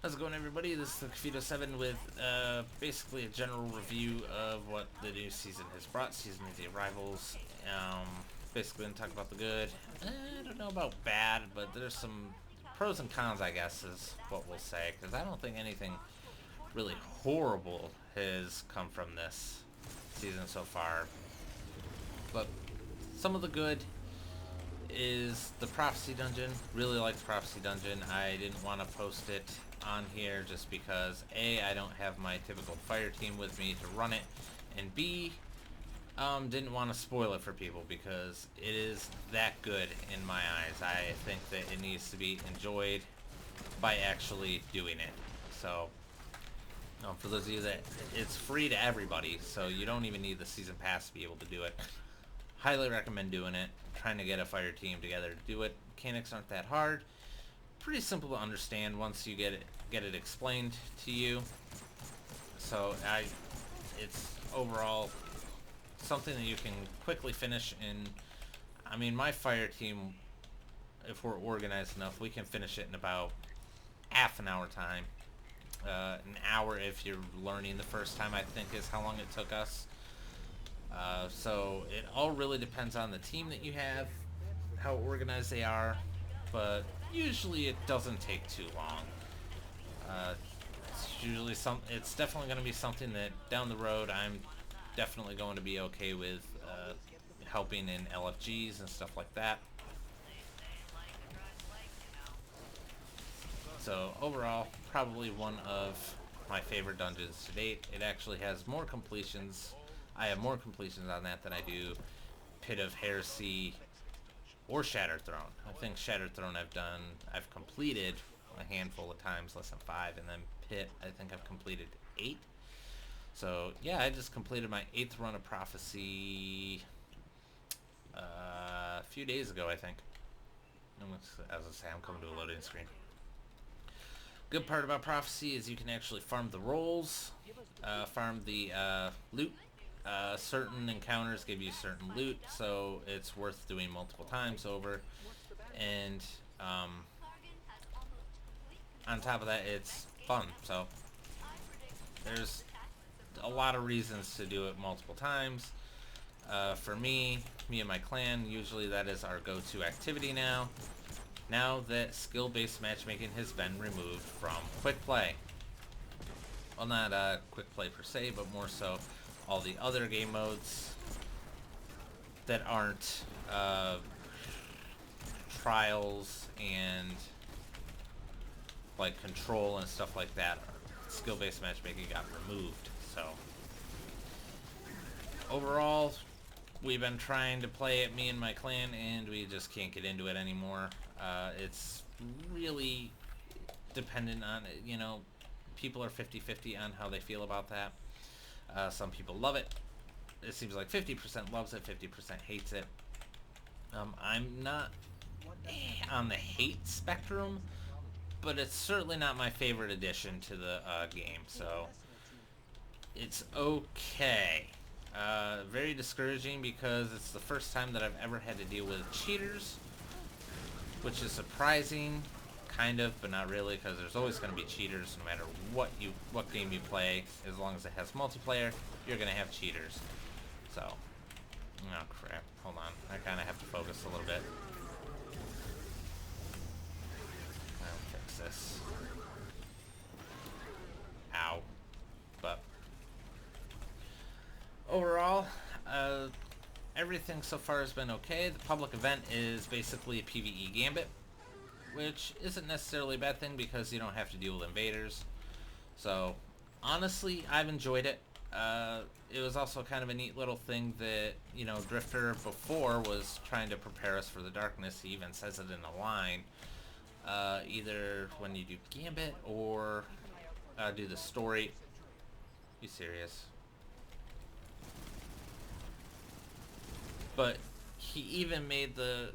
How's it going, everybody? This is the Kafito7 with basically a general review of what the new season has brought. Season of the Arrivals. Basically, going to talk about the good. I don't know about bad, but there's some pros and cons, I guess, is what we'll say. Because I don't think anything really horrible has come from this season so far. But some of the good is the Prophecy Dungeon. Really like the Prophecy Dungeon. I didn't want to post it on here just because A, I don't have my typical fire team with me to run it, and B, didn't want to spoil it for people because it is that good in my eyes. I think that it needs to be enjoyed by actually doing it. So for those of you that it's free to everybody, so you don't even need the season pass to be able to do it. Highly recommend doing it. Trying to get a fire team together to do it. Mechanics aren't that hard. Pretty simple to understand once you get it explained to you. So it's overall something that you can quickly finish in. I mean, my fire team, if we're organized enough, we can finish it in about half an hour time. An hour if you're learning the first time, I think, is how long it took us. So it all really depends on the team that you have, how organized they are, but usually it doesn't take too long. It's definitely going to be something that down the road I'm definitely going to be okay with helping in LFGs and stuff like that. So overall, probably one of my favorite dungeons to date. It actually has more completions. I have more completions on that than I do Pit of Heresy or Shattered Throne. I think Shattered Throne I've completed a handful of times, less than 5, and then Pit I think I've completed 8. So yeah, I just completed my 8th run of Prophecy a few days ago, I think. As I say, I'm coming to a loading screen. Good part about Prophecy is you can actually farm the rolls, farm the loot. Certain encounters give you certain loot, so it's worth doing multiple times over. And on top of that, it's fun. So there's a lot of reasons to do it multiple times. For me and my clan, usually that is our go-to activity now. Now that skill-based matchmaking has been removed from quick play. Well, not quick play per se, but more so all the other game modes that aren't trials and like control and stuff like that. Skill-based matchmaking got removed. So overall, we've been trying to play it, me and my clan, and we just can't get into it anymore. It's really dependent on, people are 50-50 on how they feel about that. Some people love it. It seems like 50% loves it, 50% hates it. I'm not on the hate spectrum, but it's certainly not my favorite addition to the game, so it's okay. Very discouraging because it's the first time that I've ever had to deal with cheaters, which is surprising, kind of, but not really, because there's always going to be cheaters no matter what game you play. As long as it has multiplayer, you're going to have cheaters. So, oh crap, hold on, I kind of have to focus a little bit. I'll fix this. Ow. But overall, everything so far has been okay. The public event is basically a PvE gambit, which isn't necessarily a bad thing because you don't have to deal with invaders. So honestly, I've enjoyed it. It was also kind of a neat little thing that, Drifter before was trying to prepare us for the darkness. He even says it in a line. Either when you do gambit or do the story. You serious? But he even made the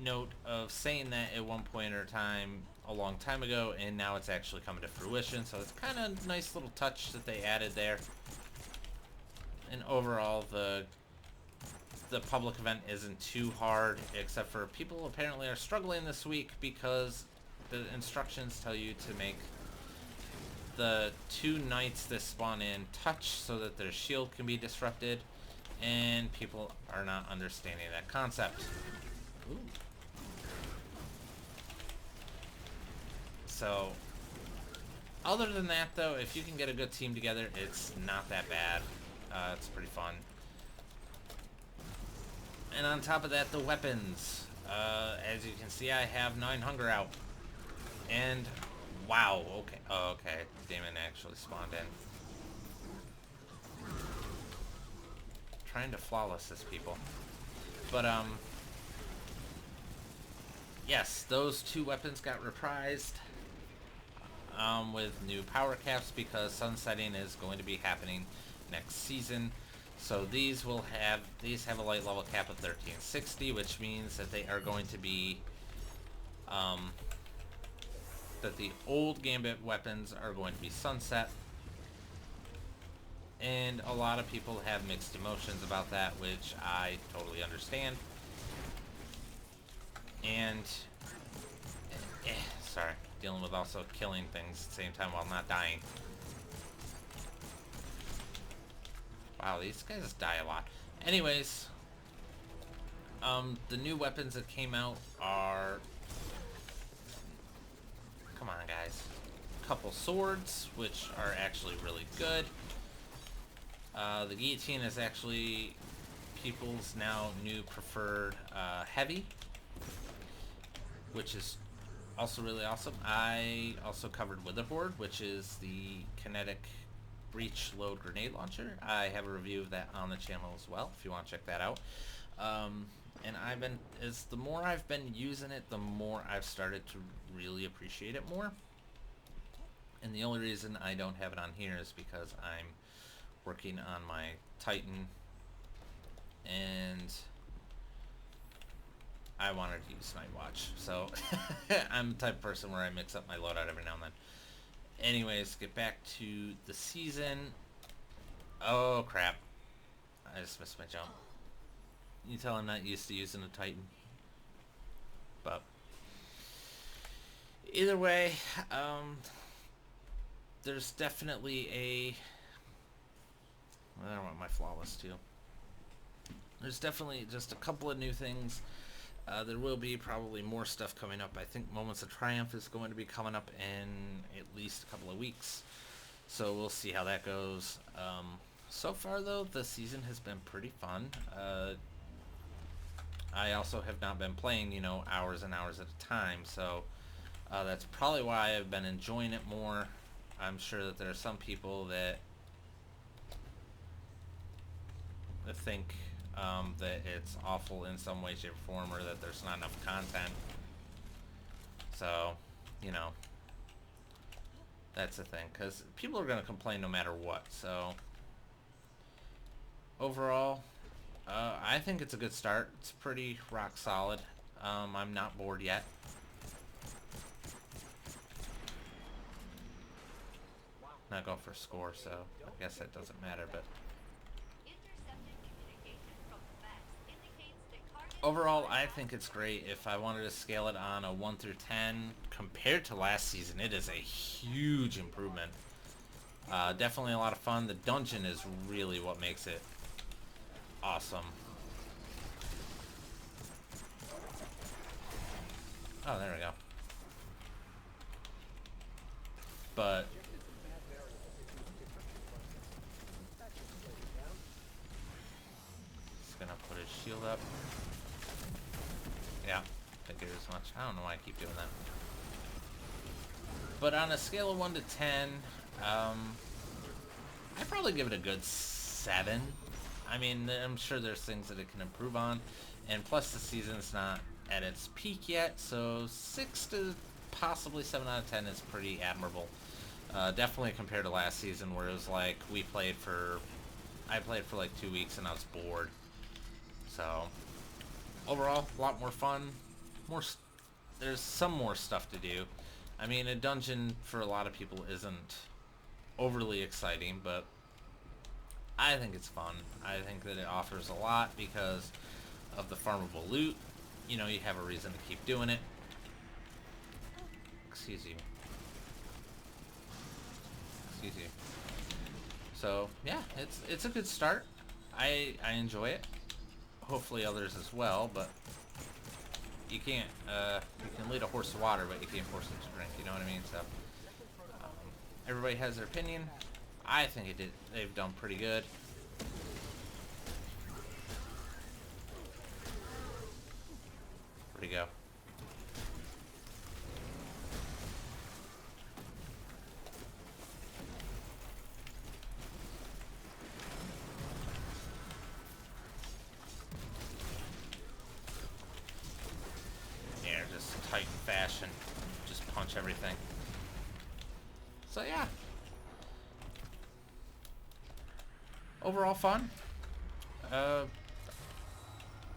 note of saying that at one point or time a long time ago, and now it's actually coming to fruition. So it's kind of a nice little touch that they added there. And overall, the public event isn't too hard, except for people apparently are struggling this week because the instructions tell you to make the two knights that spawn in touch so that their shield can be disrupted, and people are not understanding that concept. Ooh. So, other than that though, if you can get a good team together, it's not that bad. It's pretty fun. And on top of that, the weapons. As you can see, I have 9 hunger out. And, wow, okay. Oh, okay, Damon actually spawned in. Trying to flawless this, people. But, yes, those 2 weapons got reprised. With new power caps, because sunsetting is going to be happening next season. So these have a light level cap of 1360, which means that they are going to be that the old Gambit weapons are going to be sunset, and a lot of people have mixed emotions about that, which I totally understand. And sorry, dealing with also killing things at the same time while not dying. Wow, these guys die a lot. Anyways, the new weapons that came out are, come on guys, a couple swords, which are actually really good. The guillotine is actually people's now new preferred heavy, which is also really awesome. I also covered Witherboard, which is the kinetic breach load grenade launcher. I have a review of that on the channel as well, if you want to check that out. And the more I've been using it, the more I've started to really appreciate it more. And the only reason I don't have it on here is because I'm working on my Titan, and I wanted to use Nightwatch. So I'm the type of person where I mix up my loadout every now and then. Anyways, get back to the season. Oh crap, I just missed my jump. You tell I'm not used to using a Titan. But either way, there's definitely a, I don't want my flawless too. There's definitely just a couple of new things. There will be probably more stuff coming up. I think Moments of Triumph is going to be coming up in at least a couple of weeks. So we'll see how that goes. So far, though, the season has been pretty fun. I also have not been playing, hours and hours at a time. So that's probably why I've been enjoying it more. I'm sure that there are some people that think that it's awful in some way, shape, or form, or that there's not enough content. So, that's the thing, because people are going to complain no matter what. So, overall, I think it's a good start. It's pretty rock solid. I'm not bored yet. Not going for a score, so I guess that doesn't matter, but overall, I think it's great. If I wanted to scale it on a 1 through 10, compared to last season, it is a huge improvement. Definitely a lot of fun. The dungeon is really what makes it awesome. Oh, there we go. But he's gonna put his shield up. Yeah, figured as much. I don't know why I keep doing that. But on a scale of 1 to 10, I'd probably give it a good 7. I mean, I'm sure there's things that it can improve on. And plus the season's not at its peak yet, so 6 to possibly 7 out of 10 is pretty admirable. Definitely compared to last season, where it was like I played for like 2 weeks and I was bored. So overall, a lot more fun. There's some more stuff to do. I mean, a dungeon for a lot of people isn't overly exciting, but I think it's fun. I think that it offers a lot because of the farmable loot. You have a reason to keep doing it. Excuse you. Excuse you. So yeah, it's a good start. I enjoy it. Hopefully others as well, but you can't you can lead a horse to water, but you can't force it to drink. You know what I mean? So everybody has their opinion. I think they've done pretty good. Where'd he go? Yeah, just Titan fashion. Just punch everything. So yeah. Overall fun. Uh,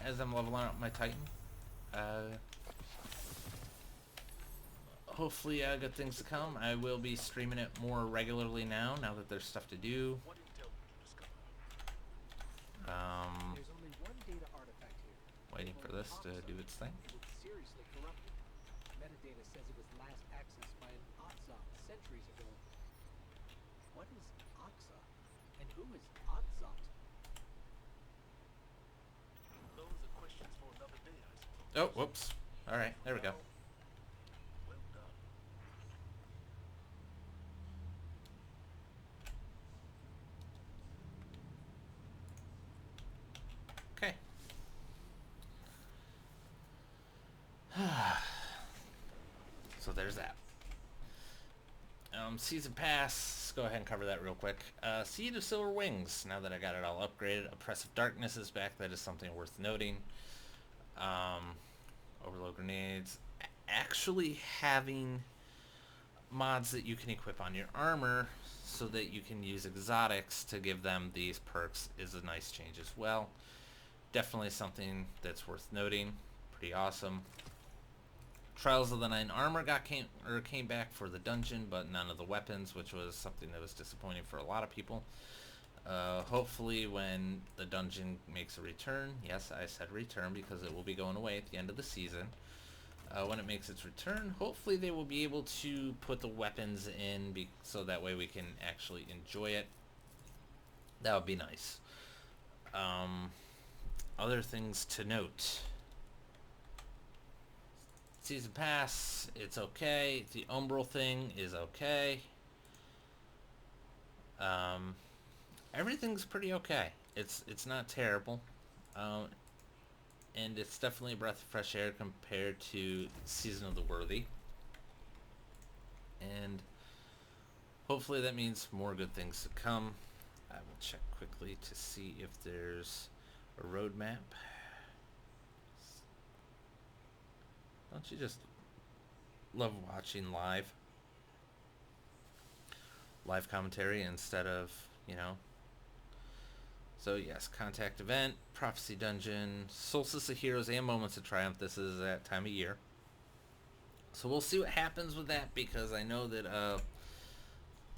as I'm leveling up my Titan. Hopefully good things to come. I will be streaming it more regularly now that there's stuff to do. Waiting for this to do its thing. Metadata says it was last accessed by an Otza centuries ago. What is Otza? And who is Otzot? Those are questions for another day, I suppose. Oh, whoops. Alright, there we go. Well done. Okay. So there's that. Season Pass, let's go ahead and cover that real quick. Seed of Silver Wings, now that I got it all upgraded. Oppressive Darkness is back, that is something worth noting. Overload Grenades. Actually having mods that you can equip on your armor so that you can use exotics to give them these perks is a nice change as well. Definitely something that's worth noting. Pretty awesome. Trials of the Nine Armor came back for the dungeon, but none of the weapons, which was something that was disappointing for a lot of people. Hopefully when the dungeon makes a return, yes, I said return because it will be going away at the end of the season. When it makes its return, hopefully they will be able to put the weapons in so that way we can actually enjoy it. That would be nice. Other things to note. Season Pass, it's okay. The Umbral thing is okay. Everything's pretty okay. It's not terrible. And it's definitely a breath of fresh air compared to Season of the Worthy. And hopefully that means more good things to come. I will check quickly to see if there's a roadmap. Don't you just love watching live commentary instead of, So yes, Contact Event, Prophecy Dungeon, Solstice of Heroes, and Moments of Triumph. This is that time of year. So we'll see what happens with that, because I know that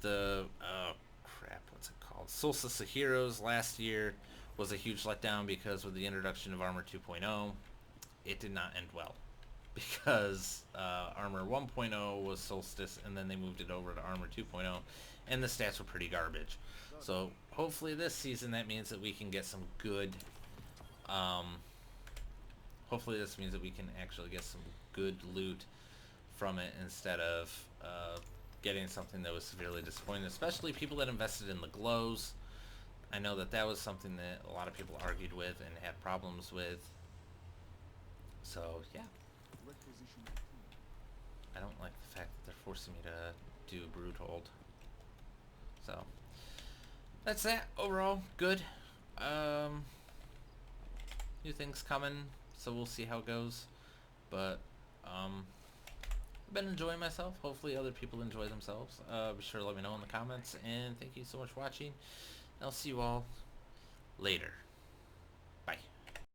what's it called? Solstice of Heroes last year was a huge letdown because with the introduction of Armor 2.0, it did not end well. Because Armor 1.0 was Solstice, and then they moved it over to Armor 2.0, and the stats were pretty garbage. So hopefully this season that means that we can get some good hopefully this means that we can actually get some good loot from it instead of getting something that was severely disappointing, especially people that invested in the glows. I know that was something that a lot of people argued with and had problems with. So yeah, I don't like the fact that they're forcing me to do Broodhold. So that's that. Overall, good. New things coming, so we'll see how it goes. But I've been enjoying myself. Hopefully other people enjoy themselves. Be sure to let me know in the comments, and thank you so much for watching. I'll see you all later.